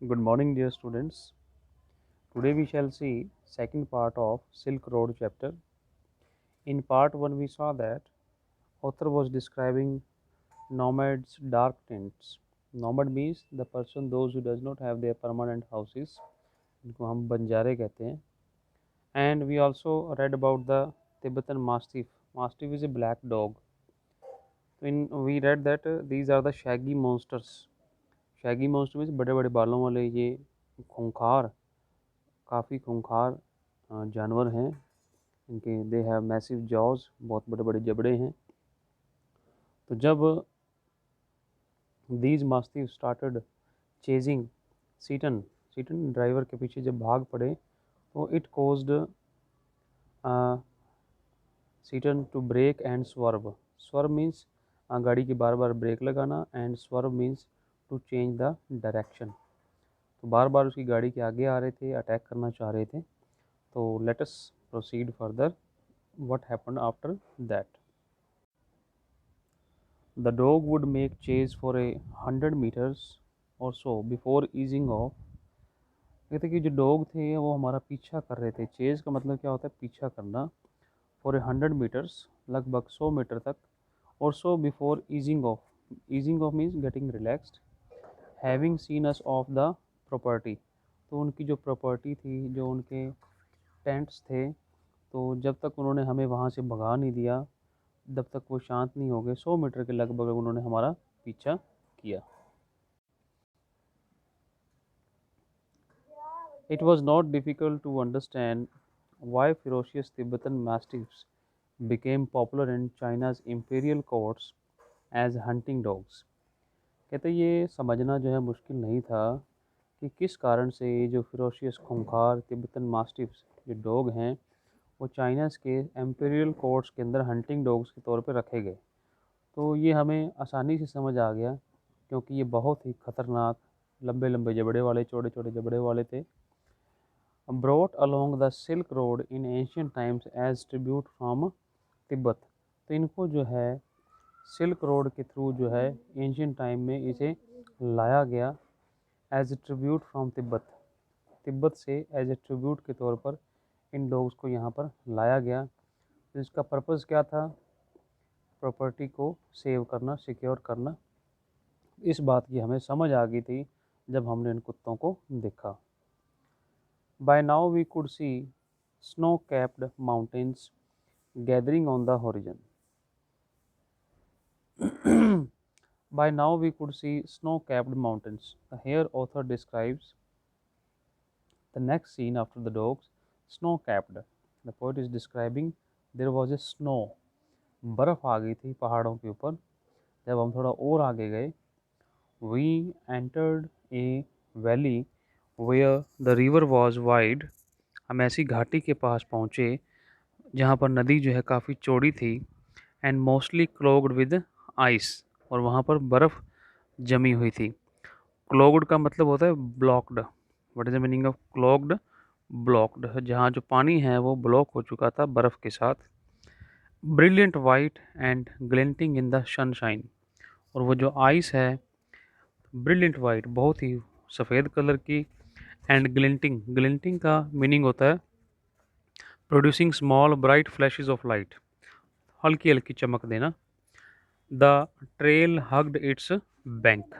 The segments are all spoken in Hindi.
Good morning, dear students. Today we shall see second part of Silk Road chapter. In part 1 we saw that author was describing nomads' dark tents. Nomad means the person those who does not have their permanent houses, जिनको हम बंजारे कहते हैं. And we also read about the Tibetan Mastiff. Mastiff is a black dog. We read that these are the shaggy monsters. Shaggy monster means बड़े बड़े बालों वाले ये खूंखार काफ़ी खूंखार जानवर हैं. इनके दे हैव मैसिव जॉज, बहुत बड़े बड़े जबड़े हैं. तो जब these mastiffs started chasing Seton Seton driver के पीछे जब भाग पड़े तो it caused Seton to brake and swerve. Swerve means गाड़ी की बार बार ब्रेक लगाना and swerve means to change the direction. तो बार बार उसकी गाड़ी के आगे आ रहे थे, अटैक करना चाह रहे थे. तो let us proceed further. What happened after that? The dog would make chase for 100 meters or so before easing off. कहते कि जो डॉग थे वो हमारा पीछा कर रहे थे. चेज का मतलब क्या होता है? पीछा करना. फॉर 100 meters, लगभग 100 मीटर तक. और so before easing of. Easing of means getting relaxed. Having scene us of the property. तो उनकी जो प्रॉपर्टी थी, जो उनके टेंट्स थे, तो जब तक उन्होंने हमें वहाँ से भगा नहीं दिया जब तक वो शांत नहीं हो गए. 100 मीटर के लगभग उन्होंने हमारा पीछा किया. It was not difficult to understand why ferocious Tibetan mastiffs became popular in China's imperial courts as hunting dogs. कहते ये समझना जो है मुश्किल नहीं था कि किस कारण से ये जो फिरोशियस खूंखार तिब्बतन मास्टिफ्स जो डॉग हैं वो चाइना के एम्पेरियल कोर्ट्स के अंदर हंटिंग डॉग्स के तौर पे रखे गए. तो ये हमें आसानी से समझ आ गया क्योंकि ये बहुत ही ख़तरनाक लंबे लंबे जबड़े वाले, छोटे छोटे जबड़े वाले थे. Brought along the silk road in ancient times as tribute from Tibet. तो इनको जो है सिल्क रोड के थ्रू जो है एंशियंट टाइम में इसे लाया गया as a tribute from Tibet. Tibet से एज ए ट्रिब्यूट के तौर पर इन डॉग्स को यहाँ पर लाया गया. तो इसका पर्पज़ क्या था? प्रॉपर्टी को सेव करना, सिक्योर करना. इस बात की हमें समझ आ गई थी जब हमने इन कुत्तों को देखा. By now we could see snow capped mountains gathering on the horizon. By now we could see snow-capped mountains. Here author describes the next scene after the dogs, snow-capped. The poet is describing there was a snow. बर्फ़ आ गई थी पहाड़ों के ऊपर. जब हम थोड़ा और आगे गए, we entered a valley where the river was wide. हम ऐसी घाटी के पास पहुँचे जहाँ पर नदी जो है काफ़ी चौड़ी थी. And mostly clogged with ice. और वहाँ पर बर्फ़ जमी हुई थी. क्लोग्ड का मतलब होता है blocked. What is the meaning of clogged? Blocked. जहाँ जो पानी है वो ब्लॉक हो चुका था बर्फ़ के साथ. Brilliant white and glinting in the sunshine. और वो जो आइस है ब्रिलियंट वाइट, बहुत ही सफ़ेद कलर की. एंड ग्लिंटिंग. ग्लिंटिंग का मीनिंग होता है producing small bright flashes of light. हल्की हल्की चमक देना. The trail hugged it's bank,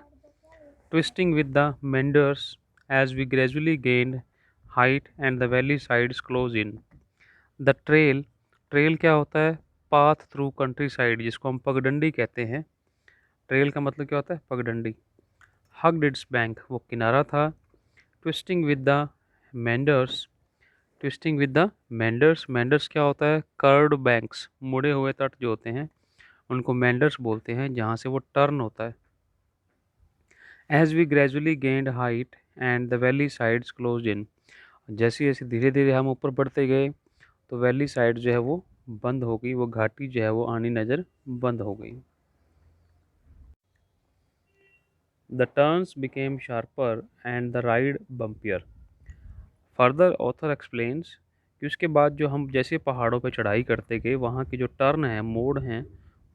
twisting with the meanders as we gradually gained height and the valley sides closed in. The trail क्या होता है? पाथ थ्रू कंट्री साइड, जिसको हम पगडंडी कहते हैं. ट्रेल का मतलब क्या होता है? पगडंडी. हग्ड इट्स बैंक, वो किनारा था. Twisting with the meanders. Twisting with the meanders. Meanders क्या होता है? कर्व्ड बैंक्स, मुड़े हुए तट जो होते हैं उनको मेंडर्स बोलते हैं, जहाँ से वो टर्न होता है. As we gradually gained height and the valley sides closed in. जैसे जैसे धीरे धीरे हम ऊपर बढ़ते गए तो वैली साइड जो है वो बंद हो गई, वो घाटी जो है वो आनी नज़र बंद हो गई. The turns became sharper and the ride bumpier. Further author explains कि उसके बाद जो हम जैसे पहाड़ों पे चढ़ाई करते गए वहाँ के जो टर्न हैं, मोड़ हैं,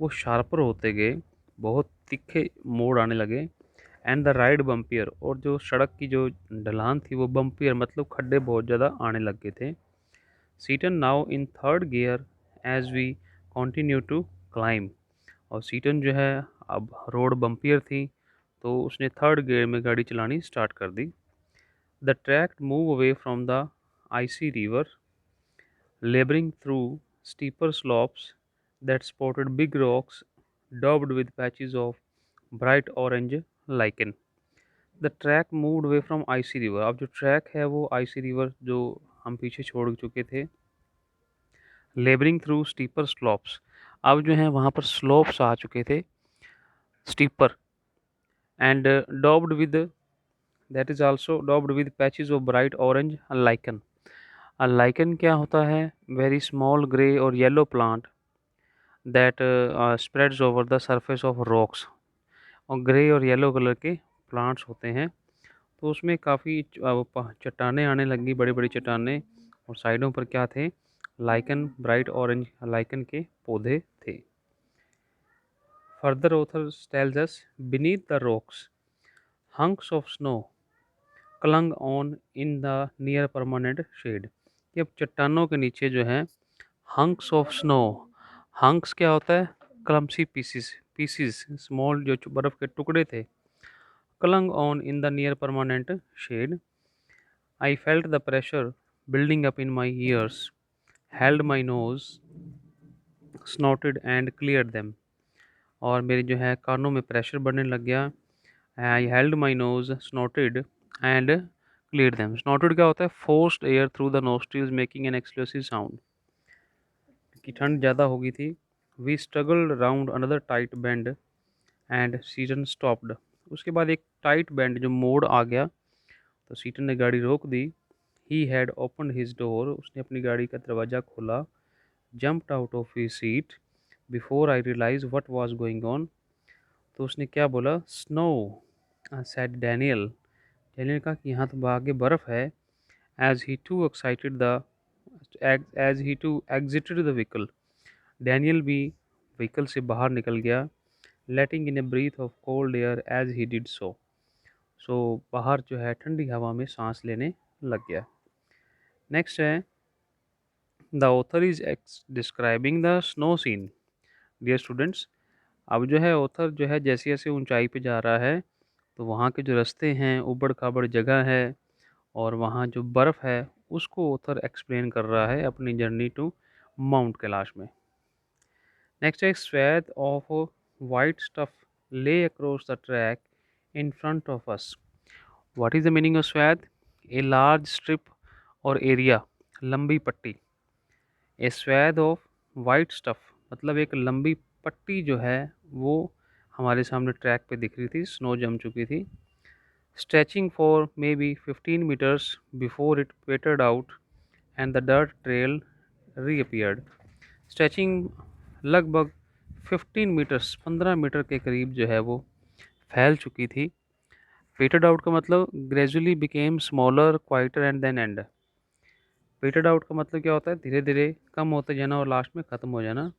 वो शार्पर होते गए. बहुत तीखे मोड़ आने लगे. एंड द राइड बम्पियर, और जो सड़क की जो ढलान थी वो बम्पियर मतलब खड्डे बहुत ज़्यादा आने लग गए थे। Seton now in third gear as we continue to climb, और सीटन जो है अब रोड बम्पियर थी तो उसने थर्ड गियर में गाड़ी चलानी स्टार्ट कर दी। The track move away from the icy river, laboring through steeper slopes that spotted big rocks daubed with patches of bright orange lichen. The track moved away from icy river. अब जो ट्रैक है वो आइसी रिवर जो हम पीछे छोड़ चुके थे, लेबरिंग थ्रू स्टीपर स्लॉप्स, अब जो है वहाँ पर स्लोप्स आ चुके थे steeper, and daubed with, that is also daubed with patches of bright orange lichen. lichen क्या होता है? वेरी स्मॉल ग्रे और yellow plant that spreads over the surface of rocks, और ग्रे और येलो कलर के प्लांट्स होते हैं। तो उसमें काफ़ी चट्टानें आने लगी, बड़ी बड़ी चट्टानें, और साइडों पर क्या थे? लाइकन, ब्राइट ऑरेंज लाइकन के पौधे थे। Further author tells us beneath the rocks hunks of snow clung on in the near permanent shade. कि अब चट्टानों के नीचे जो है हंक्स ऑफ स्नो, हंक्स क्या होता है? क्लम्सी पीसीस, पीसीस स्मॉल जो बर्फ के टुकड़े थे, clung on in the near permanent shade. I felt the pressure building up in my ears, held my nose, snorted and cleared them. और मेरे जो है कानों में प्रेशर बढ़ने लग गया। I held my nose, snorted and clear them. Snorted क्या होता है? Forced air through the nostrils making an explosive sound. कि ठंड ज़्यादा हो गई थी। We struggled round another tight bend and season stopped. उसके बाद एक टाइट बेंड जो मोड़ आ गया तो सीटन ने गाड़ी रोक दी। He had open his door, उसने अपनी गाड़ी का दरवाज़ा खोला। Jumped out of his seat before I realise what was going on. तो उसने क्या बोला? Snow, said Daniel. डैनियल ने कहा कि यहाँ तो आगे बर्फ़ है। As he too excited the as he too exited the vehicle, Daniel भी व्हीकल से बाहर निकल गया। Letting in a breath of cold air as he did so, so बाहर जो है ठंडी हवा में सांस लेने लग गया। नेक्स्ट है the author is describing the snow scene. Dear students, अब जो है ऑथर जो है जैसे जैसे ऊंचाई पे जा रहा है तो वहाँ के जो रास्ते हैं, ऊबड़ खाबड़ जगह है, और वहाँ जो बर्फ़ है उसको ऑथर एक्सप्लेन कर रहा है अपनी जर्नी टू माउंट कैलाश में। नेक्स्ट है स्वेथ ऑफ वाइट स्टफ ले across the track in front of us. What is the meaning of swathe? A large strip और एरिया, लंबी पट्टी। ए स्वेथ ऑफ वाइट स्टफ मतलब एक लंबी पट्टी जो है वो हमारे सामने ट्रैक पे दिख रही थी, स्नो जम चुकी थी। Stretching for maybe 15 metres before it petered out and the dirt trail reappeared. Stretching लगभग 15 मीटर्स, 15 मीटर के करीब जो है वो फैल चुकी थी। पेटर्ड आउट का मतलब gradually became smaller quieter and then end. Petered out का मतलब क्या होता है? धीरे धीरे कम होते जाना और लास्ट में ख़त्म हो जाना।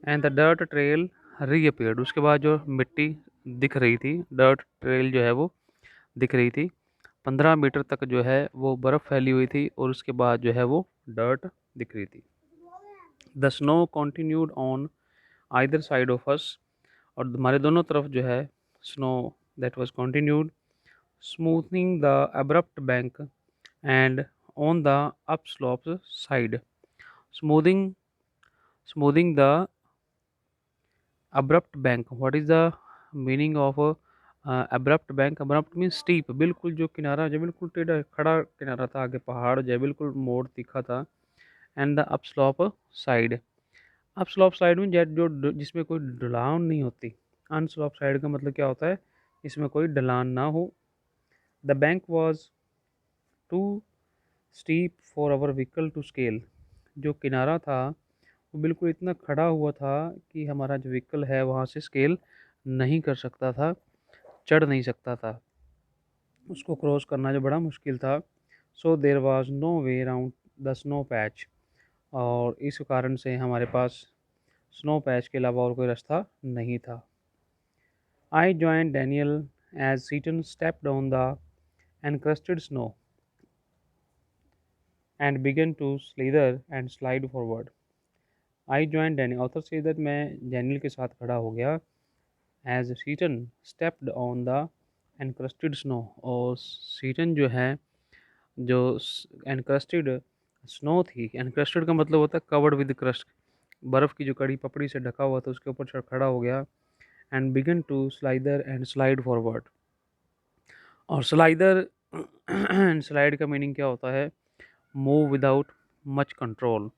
एंड द डर्ट ट्रेल रीअपियर्ड, उसके बाद जो मिट्टी दिख रही थी, डर्ट ट्रेल जो है वो दिख रही थी। 15 मीटर तक जो है वो बर्फ़ फैली हुई थी और उसके बाद जो है वो डर्ट दिख रही थी। The snow continued on either side of us, और हमारे दोनों तरफ जो है snow that was continued smoothening the abrupt bank and on the upslope side, smoothing smoothing the abrupt bank. What is the meaning of abrupt bank? Abrupt means steep, बिल्कुल जो किनारा जो बिल्कुल टेढ़ा खड़ा किनारा था, आगे पहाड़ जो बिल्कुल मोड़ तीखा था। एंड द अपस्लॉप साइड, अपस्लॉप साइड में जो जिसमें कोई ढलान नहीं होती। अनस्लॉप साइड का मतलब क्या होता है? इसमें कोई ढलान ना हो। The bank was too steep for our vehicle to scale, जो किनारा था वो बिल्कुल इतना खड़ा हुआ था कि हमारा जो व्हीकल है वहाँ से स्केल नहीं कर सकता था, चढ़ नहीं सकता था, उसको क्रॉस करना जो बड़ा मुश्किल था। So there was no way around the snow patch, और इस कारण से हमारे पास स्नो पैच के अलावा और कोई रास्ता नहीं था। I join Daniel as Seaton stepped on the encrusted snow and began to slither and slide forward. I joined Daniel. Author says that मैं डैनियल के साथ खड़ा हो गया as Seaton stepped on the encrusted snow। और सीटन जो है जो एनक्रस्टेड स्नो थी, एनक्रस्टेड का मतलब होता है कवर्ड विद क्रस्ट, बर्फ़ की जो कड़ी पपड़ी से ढका हुआ था उसके ऊपर खड़ा हो गया। And began to slither and slide forward. और स्लाइडर एंड स्लाइड का मीनिंग क्या होता है? Move without much control.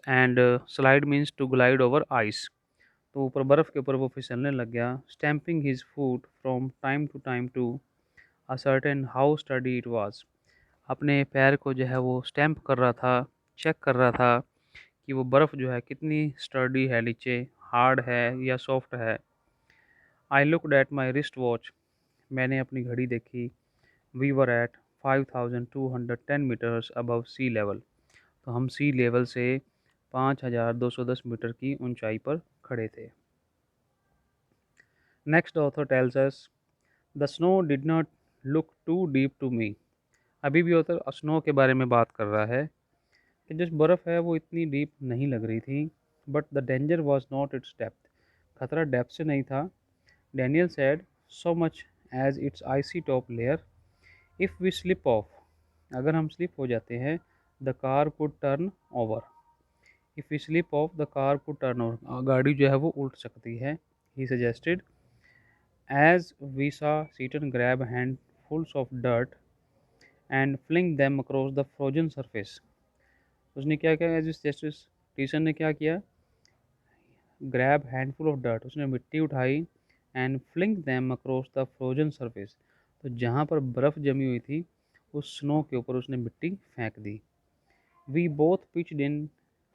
And slide means to glide over ice. तो ऊपर बर्फ़ के ऊपर वो फिसलने लग गया। Stamping his foot from time to ascertain how sturdy it was. अपने पैर को जो है वो स्टैम्प कर रहा था, चेक कर रहा था कि वो बर्फ़ जो है कितनी स्टडी है, नीचे हार्ड है या सॉफ्ट है। I looked at my wrist watch. मैंने अपनी घड़ी देखी। We were at 5210 metres above sea level. तो हम सी लेवल से 5210 मीटर की ऊंचाई पर खड़े थे। Next author tells us the snow did not look too deep to me. अभी भी ऑथर स्नो के बारे में बात कर रहा है कि जो बर्फ़ है वो इतनी डीप नहीं लग रही थी। But the danger was not its depth. खतरा डेप्थ से नहीं था। Daniel said so much as its icy top layer. If we slip off, अगर हम स्लिप हो जाते हैं, the car could turn over. If we slip off the car could turn over, गाड़ी जो है वो उल्ट सकती है। He suggested as we saw Seton grab handfuls of dirt and fling them across the frozen surface. उसने क्या किया? एज जस्टिस टीसन ने क्या किया? ग्रैब हैंडफुल ऑफ डर्ट, उसने मिट्टी उठाई and fling them across the frozen surface. तो जहाँ पर बर्फ़ जमी हुई थी उस स्नो के ऊपर उसने मिट्टी फेंक दी। We both pitched in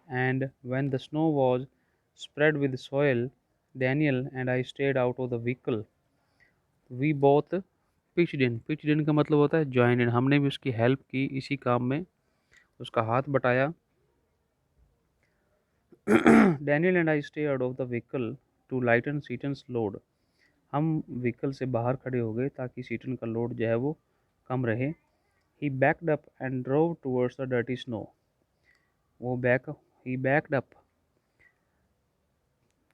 and when the snow was spread with soil Daniel and I stayed out of the vehicle. We both pitched in का मतलब होता है ज्वाइन इन। हमने भी उसकी हेल्प की इसी काम में, उसका हाथ बटाया। Daniel and I stayed off the vehicle to lighten Seton's load. हम व्हीकल से बाहर खड़े हो गए ताकि सीटन का लोड जो है वो कम रहे। He backed up and drove towards the dirty snow. वो बैक ही बैकड अप,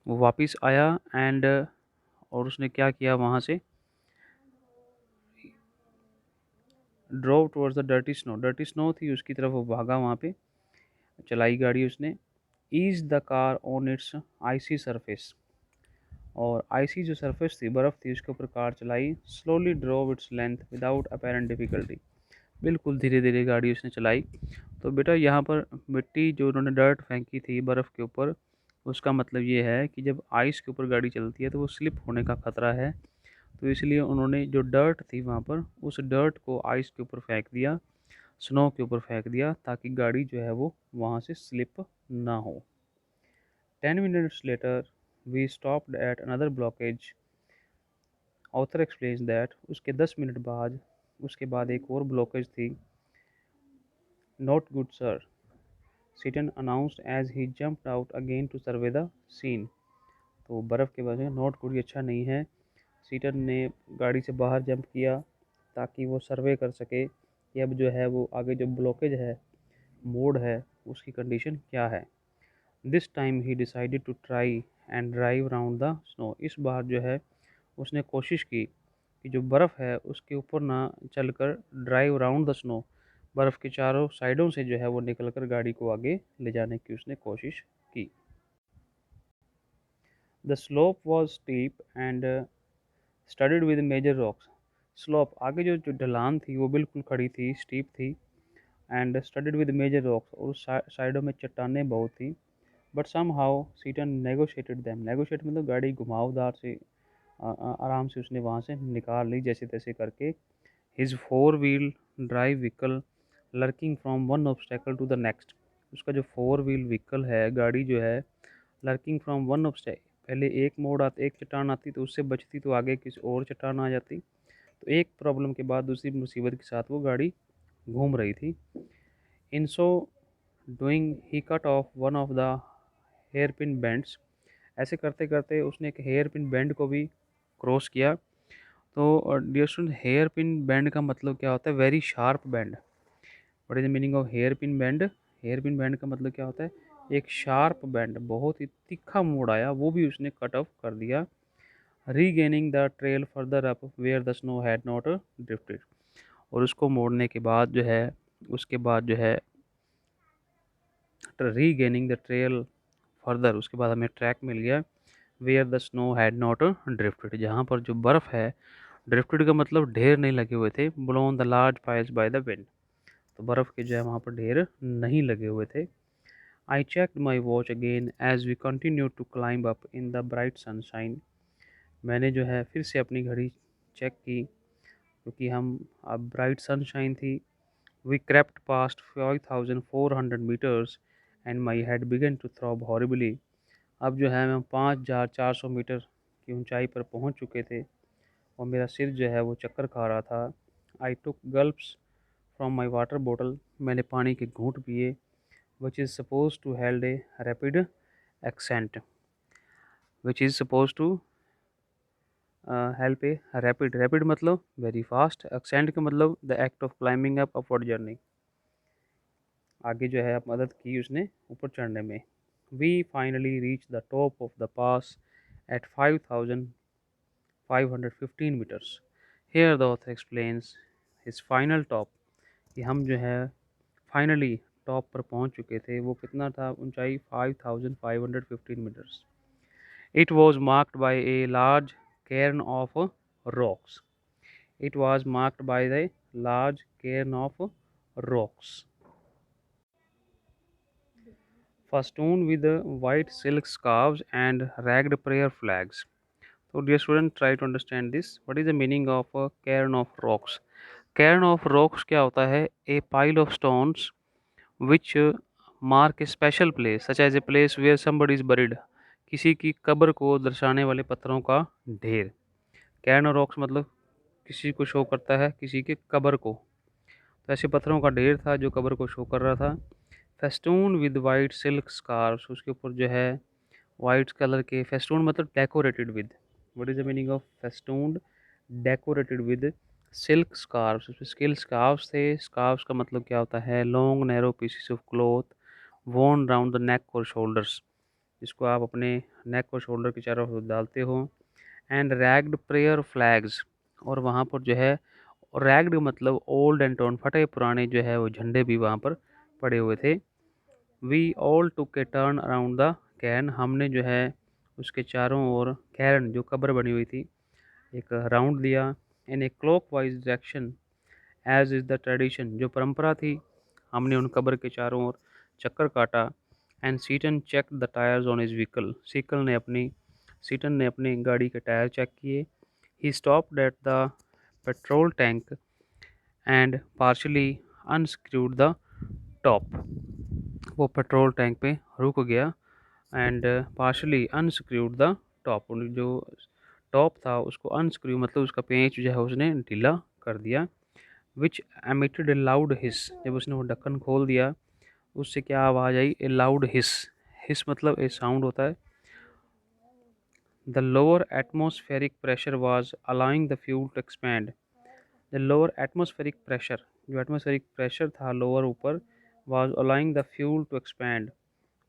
वो वापस आया एंड और उसने क्या किया? वहाँ से drove towards the dirty snow थी उसकी तरफ वो भागा, वहाँ पे चलाई गाड़ी उसने। Ease the car on its icy surface. और आइसी जो सरफेस थी, बर्फ़ थी, उसके ऊपर कार चलाई। Slowly drove its length without apparent difficulty. बिल्कुल धीरे धीरे गाड़ी उसने चलाई। तो बेटा यहाँ पर मिट्टी जो उन्होंने डर्ट फेंकी थी बर्फ़ के ऊपर, उसका मतलब ये है कि जब आइस के ऊपर गाड़ी चलती है तो वो स्लिप होने का ख़तरा है। तो इसलिए उन्होंने जो डर्ट थी वहाँ पर, उस डर्ट को आइस के ऊपर फेंक दिया, स्नो के ऊपर फेंक दिया, ताकि गाड़ी जो है वो वहाँ से स्लिप ना हो। 10 minutes later we stopped at another blockage। Author explains that उसके 10 मिनट बाद, उसके बाद एक और ब्लॉकेज थी। Not good sir, Seton announced as he jumped out again to survey the scene. तो बर्फ़ के वजह नॉट गुड, अच्छा नहीं है। सीटन ने गाड़ी से बाहर जंप किया ताकि वो सर्वे कर सके कि अब जो है वो आगे जो ब्लॉकेज है, मोड़ है, उसकी कंडीशन क्या है। This time he decided to try and drive round the snow. इस बार जो है उसने कोशिश की कि जो बर्फ़ है उसके ऊपर ना चलकर ड्राइव राउंड द स्नो, बर्फ़ के चारों साइडों से जो है वो निकलकर गाड़ी को आगे ले जाने की उसने कोशिश की। The slope was steep and studded with major rocks. Slope आगे जो जो ढलान थी वो बिल्कुल खड़ी थी, स्टीप थी। And studded with major rocks, और उस साइडों में चट्टानें बहुत थी। But somehow Seton negotiated them. Negotiate मतलब गाड़ी घुमावदार से आराम से उसने वहाँ से निकाल ली जैसे तैसे करके। His 4 wheel drive vehicle lurching from one obstacle to the next. उसका जो 4 व्हील व्हीकल है, गाड़ी जो है, लर्किंग फ्रॉम वन ऑब्स्टेकल, पहले एक मोड़ आती, एक चट्टान आती तो उससे बचती तो आगे किसी और चट्टान आ जाती। तो एक प्रॉब्लम के बाद दूसरी मुसीबत के साथ वो गाड़ी घूम रही थी। In so doing he cut off one of the hairpin bends. ऐसे करते करते उसने एक हेयर पिन बेंड को भी क्रॉस किया। तो dear student, hair pin bend का मतलब क्या होता है? Very sharp bend. What is the meaning of hair pin bend? Hair pin bend का मतलब क्या होता है? एक शार्प बैंड, बहुत ही तीखा मोड़ आया, वो भी उसने कट ऑफ कर दिया। Regaining the trail further up where the snow had not drifted. और उसको मोड़ने के बाद जो है, उसके बाद जो है रीगेनिंग द ट्रेल फर्दर, उसके बाद हमें ट्रैक मिल गया where the snow had not drifted, जहाँ पर जो बर्फ़ है, ड्रिफ्टेड का मतलब ढेर नहीं लगे हुए थे, blown the large piles by the wind, तो बर्फ़ के जो है वहाँ पर ढेर नहीं लगे हुए थे। I checked my watch again as we continue to climb up in the bright sunshine. मैंने जो है फिर से अपनी घड़ी चेक की, क्योंकि हम अब ब्राइट सनशाइन थी। We crept past 5,400 meters and my head began to throb horribly। अब जो है हम 5,400 मीटर की ऊंचाई पर पहुंच चुके थे और मेरा सिर जो है वो चक्कर खा रहा था। I took gulps from my water bottle. मैंने पानी के घूंट पिए। Which is suppose to held a rapid ascent. Which is suppose to help a rapid. Rapid मतलब वेरी फास्ट, एक्सेंट का मतलब the act of climbing up upward journey. आगे जो है मदद की उसने ऊपर चढ़ने में। We finally reach the top of the pass at 5,515 meters. Here the author explains his final top, कि हम जो है फाइनली टॉप पर पहुंच चुके थे। वो कितना था ऊंचाई? 5,515 meters. It was marked by a large cairn of rocks. It was marked by the large cairn of rocks, festooned with white silk scarves and ragged prayer flags. So, dear student, try to understand this. What is the meaning of a cairn of rocks? Cairn of rocks क्या होता है? A pile of stones which mark a special place, such as a place where somebody is buried. किसी की कब्र को दर्शाने वाले पत्थरों का ढेर। कैर्न और रॉक्स मतलब किसी को शो करता है किसी के कब्र को, तो ऐसे पत्थरों का ढेर था जो कब्र को शो कर रहा था। Festoon with white silk scarves, उसके ऊपर जो है वाइट कलर के, फेस्टून मतलब decorated with. What is the meaning of festooned? Decorated with silk scarves, उसमें स्किल स्कार्फ्स थे। स्कार्फ्स का मतलब क्या होता है? Long narrow pieces of cloth worn round the neck और शोल्डर्स, जिसको आप अपने नेक और शोल्डर के चारों ओर डालते हो। एंड रैग्ड प्रेयर फ्लैग्स, और वहाँ पर जो है रैग्ड मतलब ओल्ड एंड टोन, फटे पुराने जो है वो झंडे भी वहाँ पर पड़े हुए थे। We all took a turn around the cairn, हमने जो है उसके चारों ओर कैरन जो कब्र बनी हुई थी एक राउंड दिया। In a clockwise direction as is the tradition, जो परंपरा थी हमने उन कब्र के चारों ओर चक्कर काटा। And Seton check the tyres on his vehicle, Seton ने अपनी गाड़ी के टायर चेक किए। He stopped at the petrol tank and partially unscrewed the top, वो पेट्रोल टैंक पे रुक गया and partially unscrewed the top, जो टॉप था उसको अनस्क्रू मतलब उसका पेंच जो है उसने ढीला कर दिया। विच एमिटेड ए लाउड हिस, जब उसने वो ढक्कन खोल दिया उससे क्या आवाज़ आई? ए लाउड हिस। हिस मतलब ए साउंड होता है। The lower atmospheric pressure was allowing the fuel to expand. The lower atmospheric pressure, जो एटमॉस्फेरिक प्रेशर था लोअर ऊपर, was allowing the fuel to expand,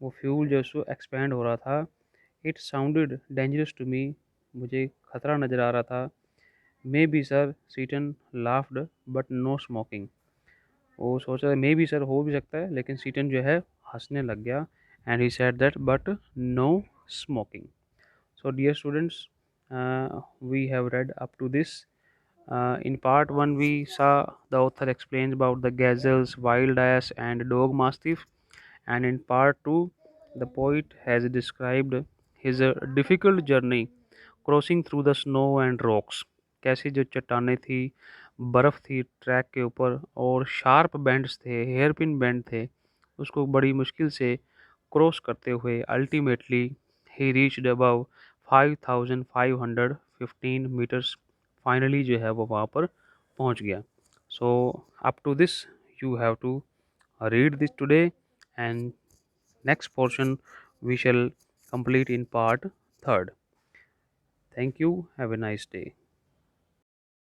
वो फ्यूल जो सो एक्सपैंड हो रहा था। It sounded dangerous to me, मुझे खतरा नज़र आ रहा था। Maybe sir, Seton laughed but no smoking, वो सोच रहा मे बी सर हो भी सकता है, लेकिन सीटन जो है हंसने लग गया। And he said that but no smoking. So dear students, we have read up to this. In part 1 we saw the author explains about the gazelles, wild ass and dog mastiff, and in part 2 the poet has described his difficult journey crossing through the snow and rocks, कैसी जो चट्टानें थी, बर्फ़ थी ट्रैक के ऊपर और शार्प बेंड्स थे, हेयर पिन बेंड थे, उसको बड़ी मुश्किल से क्रॉस करते हुए ultimately he reached above 5,515 metres. Finally जो है वो वहाँ पर पहुँच गया। So up to this you have to read this today, and next portion we shall complete in part 3rd. Thank you. Have a nice day.